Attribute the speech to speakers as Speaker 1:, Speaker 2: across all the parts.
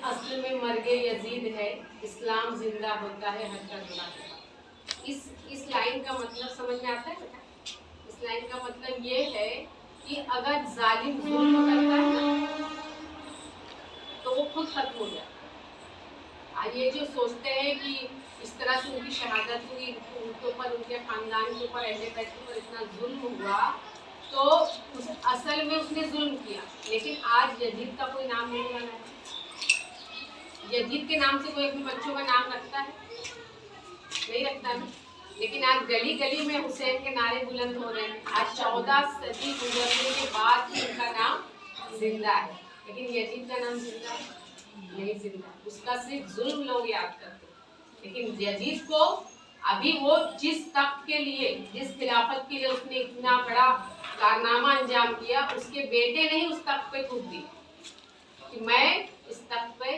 Speaker 1: असल में मर्गे यजीद है, इस्लाम जिंदा होता है हर का जुड़ा। इस लाइन का मतलब समझ में आता है? इस लाइन का मतलब ये है कि अगर जालिम जुल्म करता है ना तो वो खुद खत्म हो जाता है। ये जो सोचते हैं कि इस तरह से उनकी शहादत हुई, उनके ऊपर, उनके खानदान के ऊपर, अहले बैत के ऊपर इतना जुल्म हुआ, तो असल में उसने जुल्म किया। लेकिन आज यजीद का कोई नाम नहीं बना है। यजीद के नाम से कोई अपने बच्चों का नाम रखता है? नहीं रखता है। लेकिन आज गली गली में हुसैन के नारे बुलंद हो रहे हैं। आज 14 सदी गुजरने के बाद भी उनका नाम जिंदा है। लेकिन यजीद का नाम जिंदा है? नहीं जिंदा। उसका सिर्फ जुल्म लोग याद करते हैं। लेकिन यजीद को अभी वो जिस तख्त के लिए, जिस खिलाफत के लिए उसने इतना बड़ा कारनामा अंजाम किया, उसके बेटे ने ही उस तख्त पे थूक दी कि मैं इस तख्त पे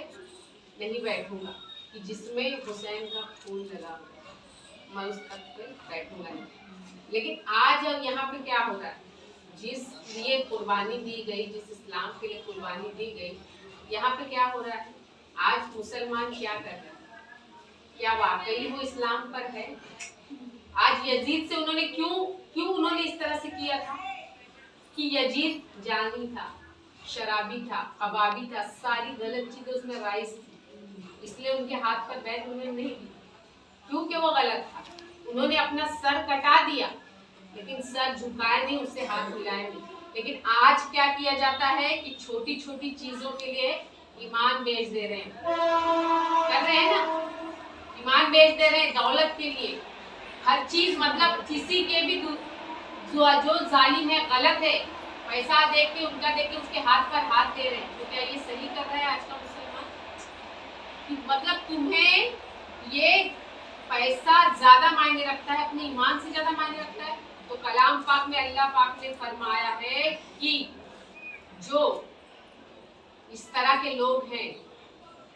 Speaker 1: नहीं बैठूंगा कि जिसमें हुसैन का खून लगा हुआ, मैं उस तख्त पे बैठूंगा नहीं। लेकिन आज अब यहाँ पे क्या हो रहा है? जिस लिए कुर्बानी दी गई, जिस इस्लाम के लिए कुर्बानी दी गई, यहाँ पे क्या हो रहा है? आज मुसलमान क्या कर रहे हैं? क्या वाकई वो इस्लाम पर है? आज यजीद से उन्होंने क्यों उन्होंने इस तरह से किया था कि यजीद जानी था, शराबी था, कबाबी था, सारी गलत चीजें उसमें राइज थी, इसलिए उनके हाथ पर बैठ उन्होंने नहीं दी क्योंकि वो गलत था। उन्होंने अपना सर कटा दिया लेकिन सर झुकाया नहीं, उससे हाथ मिलाए नहीं। लेकिन आज क्या किया जाता है कि छोटी छोटी चीजों के लिए ईमान बेच दे रहे हैं, कर रहे हैं ना, ईमान बेच दे रहे हैं दौलत के लिए। हर चीज मतलब किसी के भी जो जालिम है, गलत है, पैसा देख के, उनका देख के उसके हाथ पर हाथ दे रहे हैं। तो क्या ये सही कर रहा है आज का मुसलमान? मतलब तुम्हें ये पैसा ज्यादा मायने रखता है, अपने ईमान से ज्यादा मायने रखता है? तो कलाम पाक में अल्लाह पाक ने फरमाया है कि जो इस तरह के लोग हैं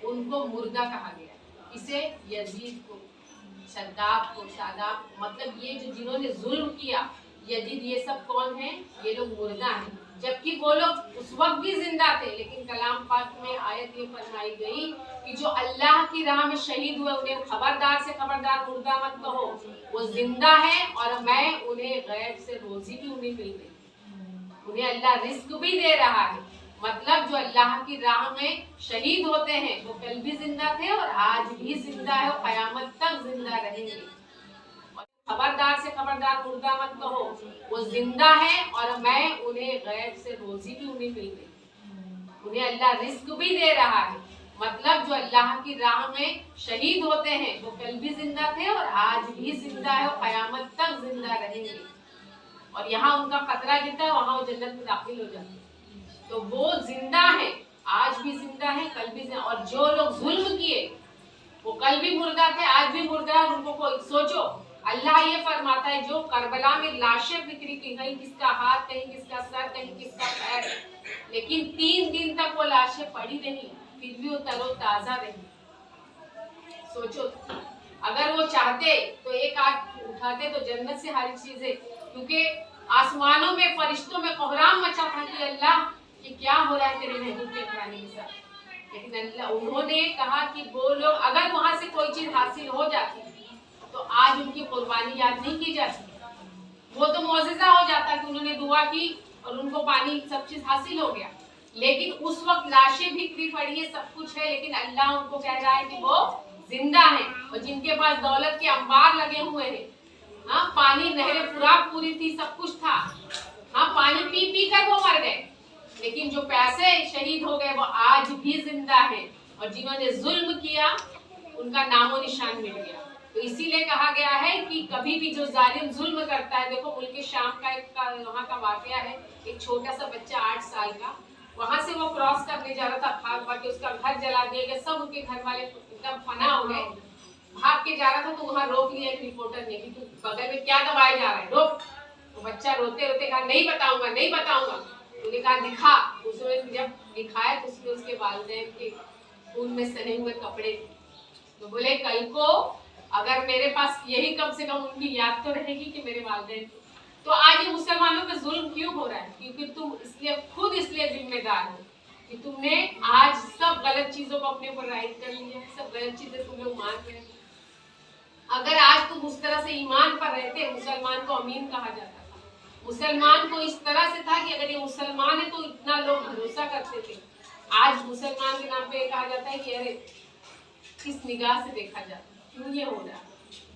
Speaker 1: उनको मुर्दा कहा गया। इसे यजीद को, शद्दाब को, शादाब, मतलब ये जो जिन्होंने जुल्म किया, यजीद, ये सब कौन है? ये लोग मुर्दा हैं, जबकि वो लोग उस वक्त भी जिंदा थे। लेकिन कलाम पाक में आयत ये फरमाई गई कि जो अल्लाह की राह में शहीद हुए उन्हें खबरदार से खबरदार मुर्दा मत कहो, वो जिंदा है और मैं उन्हें गैब से रोजी भी उन्हें मिल रही, उन्हें अल्लाह रिस्क भी दे रहा है। मतलब जो अल्लाह की राह में शहीद होते हैं वो कल भी जिंदा थे और आज भी जिंदा है और कयामत तक जिंदा रहेंगे। खबरदार से खबरदार मुर्दा मत कहो, वो जिंदा है और मैं उन्हें गैब से रोजी भी उन्हें मिल रही, उन्हें अल्लाह रिस्क भी दे रहा है। मतलब जो अल्लाह की राह में शहीद होते हैं वो कल भी जिंदा थे और आज भी जिंदा है और कयामत तक जिंदा रहेंगे। और यहाँ उनका खतरा गिरता है, वहाँ वो जन्नत में दाखिल हो जाते हैं। तो वो जिंदा है, आज भी जिंदा है, कल भी जिंदा। और जो लोग जुल्म किए वो कल भी मुर्दा थे, आज भी मुर्दा है। उनको कोई सोचो, अल्लाह ये फरमाता है जो करबला में लाशें बिखरी थी, कहीं किसका हाथ, कहीं किसका सर, कहीं किसका पैर, लेकिन 3 दिन तक वो लाशें पड़ी रही, फिर भी वो तरोताजा रही। सोचो, अगर वो चाहते तो एक आग उठाते तो जन्नत से हर चीजें, क्योंकि आसमानों में फरिश्तों में कोहराम मचा था कि अल्लाह ये क्या हो रहा है तेरे महबूब के प्राणी के साथ। लेकिन अल्लाह, उन्होंने कहा कि वो लोग अगर वहां से कोई चीज हासिल हो जाती तो आज उनकी कुर्बानी याद नहीं की जाती। वो तो मौजिजा हो जाता कि उन्होंने दुआ की और उनको पानी, सब चीज हासिल हो गया। लेकिन उस वक्त लाशें बिखरी पड़ी है, सब कुछ है, लेकिन अल्लाह उनको कह रहा है कि वो जिंदा है। और जिनके पास दौलत के अंबार लगे हुए हैं, हाँ, पानी, नहरें फुरात पूरी थी, सब कुछ था, हाँ, पानी पी पी कर वो मर गए, लेकिन जो पैसे शहीद हो गए वो आज भी जिंदा है। और जिन्होंने जुल्म किया उनका नामो निशान मिल गया। तो इसीलिए कहा गया है कि कभी भी जो जालिम जुल्म करता है, देखो मुल्क शाम का वहाँ का वाकया है, एक छोटा सा बच्चा 8 साल का, वहां से वो क्रॉस करने जा रहा था, भाग भाग के उसका घर जला दिया गया, सब उनके घर वाले एकदम फना हो गए, भाग के जा रहा था तो वहाँ रोक लिया एक रिपोर्टर ने कि तू बगल में क्या दबाए जा रहा है, रोक। तो बच्चा रोते रोते कहा नहीं बताऊंगा, नहीं बताऊंगा। उन्होंने कहा दिखा। उसने जब दिखाया तो उसमें उसके वालिदैन के खून में सने हुए कपड़े थे। तो बोले कल को अगर मेरे पास यही कम से कम उनकी याद तो रहेगी कि मेरे वालिदैन। तो आज ये मुसलमानों पे जुल्म क्यों हो रहा है? क्योंकि तुम इसलिए खुद इसलिए जिम्मेदार हो कि तुमने आज सब गलत चीजों को अपने ऊपर राइट कर लिया है, सब गलत चीजें तुम लोग मान रहे हो। अगर आज तुम उस तरह से ईमान पर रहते, मुसलमान को अमीन कहा जाता था, मुसलमान को इस तरह से था कि अगर ये मुसलमान है तो इतना लोग भरोसा करते थे। आज मुसलमान के नाम पे कहा जाता है कि अरे किस निगाह से देखा जाता है, क्यों ये हो रहा है?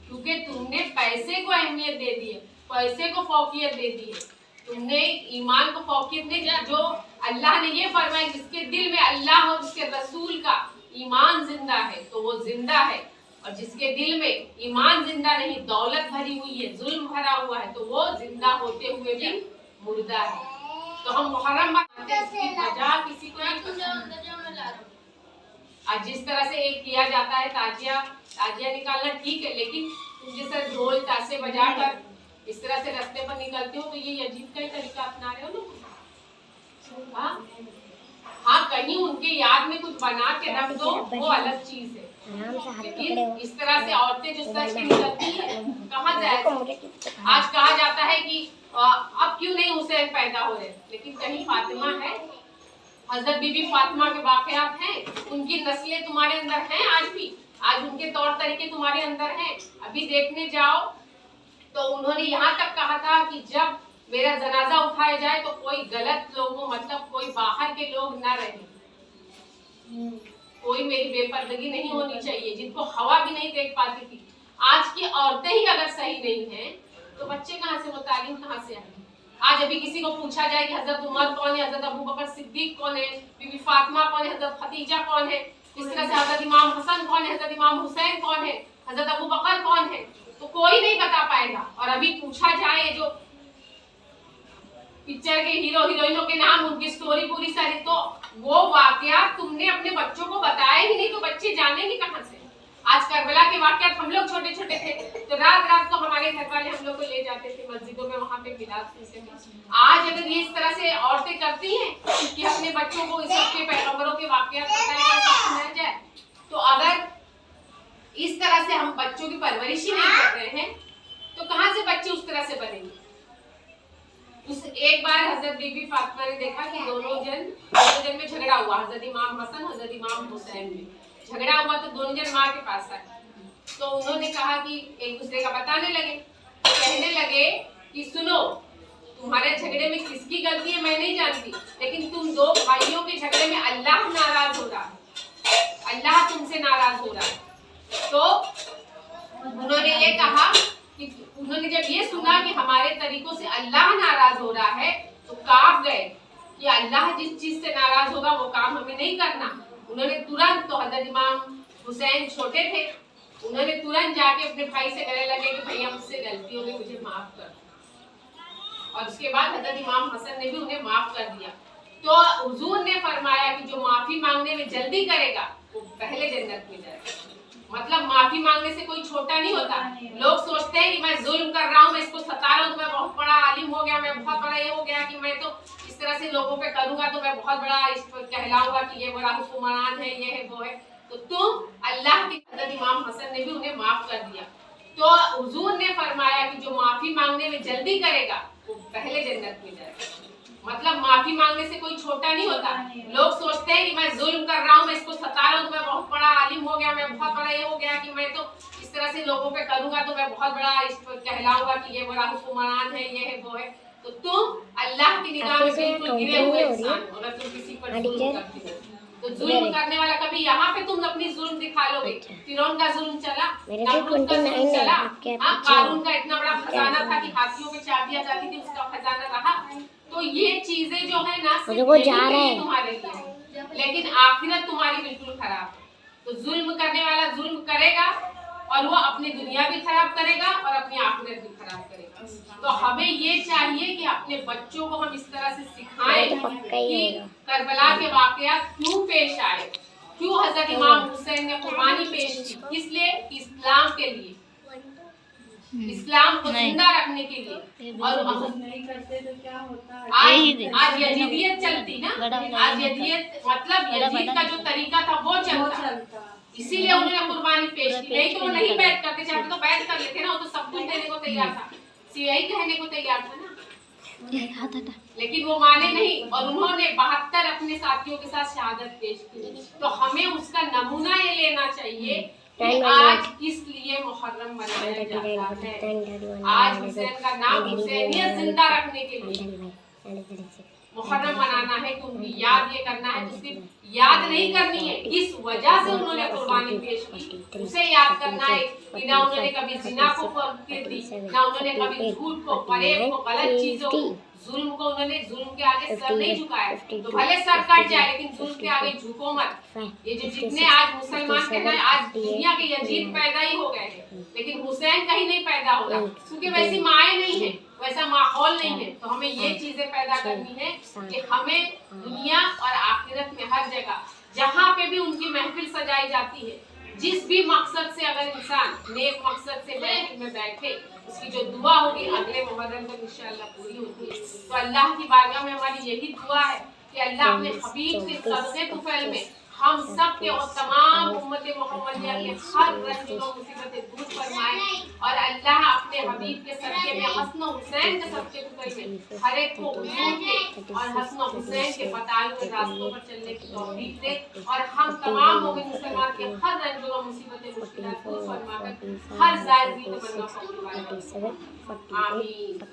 Speaker 1: क्योंकि तुमने पैसे को अहमियत दे दी है, पैसे को फौकियत दे दी है, तुमने ईमान को फौकियत नहीं दी। जो अल्लाह ने ये फरमाया जिसके दिल में अल्लाह और उसके रसूल का ईमान जिंदा है तो वो जिंदा है, और जिसके दिल में ईमान जिंदा नहीं, दौलत भरी हुई है, जुल्म भरा हुआ है, तो वो जिंदा होते हुए भी मुर्दा है। तो हम मुहर्रम मनाते हैं, इसकी वजह किसी को नहीं। आज जिस तरह से एक किया जाता है ताजिया निकालना ठीक है, लेकिन तुम जिस तरह ढोल ताशे बजाकर इस तरह से रास्ते पर निकलते हो तो ये अजीब का ही तरीका अपना रहे हो ना। हाँ, कहीं उनके याद में कुछ बना के रख दो, वो अलग चीज है, लेकिन इस तरह से औरतें जिस तरह से निकलती है, कहाँ जाए? आज कहा जाता है कि अब क्यों नहीं हुसैन पैदा हो रहे, लेकिन कहीं फातिमा है, हजरत बीबी फातिमा के वाकयात हैं, उनकी नस्लें तुम्हारे अंदर हैं आज भी, आज उनके तौर तरीके तुम्हारे अंदर हैं। अभी देखने जाओ तो उन्होंने यहाँ तक कहा था कि जब मेरा जनाजा उठाया जाए तो कोई गलत लोगों, मतलब कोई बाहर के लोग ना रहे, कोई मेरी बेपर्दगी नहीं होनी चाहिए, जिनको हवा भी नहीं देख पाती थी। आज की औरतें ही अगर सही नहीं हैं तो बच्चे कहाँ से, वो तालीम कहाँ से आएगी? आज अभी किसी को पूछा जाए कि हजरत उमर कौन है, हजरत अबू बकर सिद्दीक कौन है, बीबी फातिमा कौन है, हजरत खदीजा कौन है, इस तरह से हजरत इमाम हसन कौन है, हजरत इमाम हुसैन कौन है, हजरत अबू बकर कौन है, तो कोई नहीं बता पाएगा। और अभी पूछा जाए जो पिक्चर के हीरो हीरोइनों के नाम, उनकी स्टोरी पूरी सारी, तो वो वाकया तुमने अपने बच्चों को बताया ही नहीं, तो बच्चे जानेंगे कहाँ से? आज करबला के वाकयात, हम लोग छोटे छोटे थे तो रात रात को हमारे घर वाले हम लोग को ले जाते थे मस्जिदों में, वहाँ पे मिलाद सुनते थे। आज अगर ये इस तरह से औरतें करती हैं कि अपने बच्चों को इस सबके पैगंबरों के वाकयात बताया जाए, तो अगर इस तरह से हम बच्चों की परवरिश ही नहीं कर रहे हैं तो कहाँ से बच्चे उस तरह से बनेंगे? उस एक बार हजरत बीबी फातिमा ने देखा कि दोनों जन में झगड़ा हुआ, हजरत इमाम हसन हजरत इमाम हुसैन में झगड़ा हुआ, तो दोनों जन माँ के पास आए, तो उन्होंने कहा कि एक दूसरे का बताने लगे, तो कहने लगे कि सुनो, तुम्हारे झगड़े में किसकी गलती है मैं नहीं जानती, लेकिन तुम दो भाइयों के झगड़े में अल्लाह नाराज हो रहा है, अल्लाह तुमसे नाराज हो रहा है। तो उन्होंने ये कहा कि उन्होंने जब ये सुना कि हमारे तरीकों से अल्लाह नाराज हो रहा है तो कांप गए कि अल्लाह जिस चीज से नाराज होगा वो काम हमें नहीं करना। उन्होंने तुरंत, तो हजरत इमाम हुसैन छोटे थे, उन्होंने तुरंत जाके अपने भाई से कहने लगे कि भैया मुझसे गलती हो गई, मुझे माफ कर। और उसके बाद हजरत इमाम हसन ने भी उन्हें माफ कर दिया। तो हुजूर ने फरमाया कि जो माफी मांगने में जल्दी करेगा वो पहले जन्नत में जाएगा। मतलब माफी मांगने से कोई छोटा नहीं होता। लोग सोचते हैं कि मैं जुल्म कर रहा हूँ, मैं इसको सता रहा हूँ तो मैं बहुत बड़ा आलिम हो गया, मैं बहुत बड़ा ये हो गया कि मैं तो इस तरह से लोगों पे करूंगा तो मैं बहुत बड़ा इस पर कहलाऊंगा कि ये बड़ा हुक्मरान है, ये है वो है। तो तुम अल्लाह के, हज़रत इमाम हसन ने भी उन्हें माफ कर दिया। तो हुजूर ने फरमाया कि जो माफी मांगने में जल्दी करेगा वो पहले जन्नत में जाएगा। मतलब माफी मांगने से कोई छोटा नहीं होता। लोग सोचते हैं कि मैं जुल्म कर रहा हूँ, मैं इसको सता रहा हूँ तो मैं बहुत बड़ा आलिम हो गया, मैं बहुत बड़ा ये हो गया कि मैं तो इस तरह से लोगों पे करूंगा तो मैं बहुत बड़ा इस पर कहलाऊंगा कि ये बड़ा हुक्मरान है, ये है वो है। तो तुम अल्लाह की निगाह में बिल्कुल गिरे हुए इंसान हो अगर तुम किसी पर जुल्म करते हो। तो जुल्म करने वाला कभी यहाँ पे तुम अपनी जुल्म दिखा लोगे। फिरौन का जुल्म चला, नमरूद का जुल्म चला, कारून का इतना बड़ा खजाना था कि हाथियों पे चाबियां जाती थी, उसका खजाना रहा। तो ये चीजें जो है ना तुम्हारे लिए, लेकिन आखिरत तुम्हारी बिल्कुल खराब है। तो जुल्म करने वाला जुल्म करेगा और वो अपनी दुनिया भी खराब करेगा और अपनी आखिरत भी खराब करेगा। तो हमें ये चाहिए कि अपने बच्चों को हम इस तरह से सिखाएं कि करबला के वाकयात क्यों पेश आए, क्यों हजरत इमाम हुसैन ने कुर्बानी पेश की, इसलिए इस्लाम के लिए, इस्लाम को जिंदा रखने के लिए। और नहीं करते तो क्या होता? आज यजीदियत चलती ना, आज यजीदियत मतलब यजीद का जो तरीका था वो चलता, इसीलिए उन्होंने कुर्बानी पेश की। नहीं तो वो नहीं बैठ करते, चाहते तो बैठ कर लेते ना, वो तो सब कुछ देने को तैयार था, यही कहने को तैयार था ना। लेकिन वो माने नहीं और उन्होंने 72 अपने साथियों के साथ शहादत पेश की। तो हमें उसका नमूना ये लेना चाहिए कि आज किस लिए मुहर्रम मनाया जाता है। आज हुसैन का नाम हुसैनियत जिंदा रखने के लिए मुहर्रम मनाना है, कि उनकी याद ये करना है। तो सिर्फ याद नहीं करनी है, किस वजह से उन्होंने कुर्बानी पेश की उसे याद करना है। कि ना उन्होंने कभी जिना को फरोख्त दी, ना उन्होंने कभी झूठ को, फरेब को, गलत चीजों को, जुल्म को, उन्होंने जुल्म के आगे सर नहीं झुकाया। तो भले सर कट जाए लेकिन जुल्म के आगे झुको मत। ये जो जितने आज मुसलमान कहना है, आज दुनिया के यजीद पैदा ही हो गए हैं, लेकिन हुसैन कहीं नहीं पैदा होगा, क्योंकि वैसी माएँ नहीं है, वैसा माहौल नहीं है। तो हमें ये चीजें पैदा करनी है कि हमें दुनिया और आखिरत में हर जगह जहाँ पे भी उनकी महफिल सजाई जाती है, जिस भी मकसद से अगर इंसान नेक मकसद से महफिल में बैठे, उसकी जो दुआ होगी अगले मुहर्रम तक इंशाअल्लाह पूरी होगी। तो अल्लाह की बारगाह में हमारी यही दुआ है कि अल्लाह अपने हबीब के सदक़े तुफैल में हम सब के और तमाम उम्मत मोहम्मदिया के हर रंज और मुसीबतें दूर फरमाए, और अल्लाह अपने हबीब के सदक़े में हसन हुसैन के सदक़े तुफैल में हर एक को हुजूर के और हसन हुसैन के बताए हुए रास्तों पर चलने की तौफीक दे, और हम तमाम मोमिन मुसलमान के हर रंज और मुसीबतें मुश्किलात दूर फरमाकर हर जायज़ी में बनना आमीन।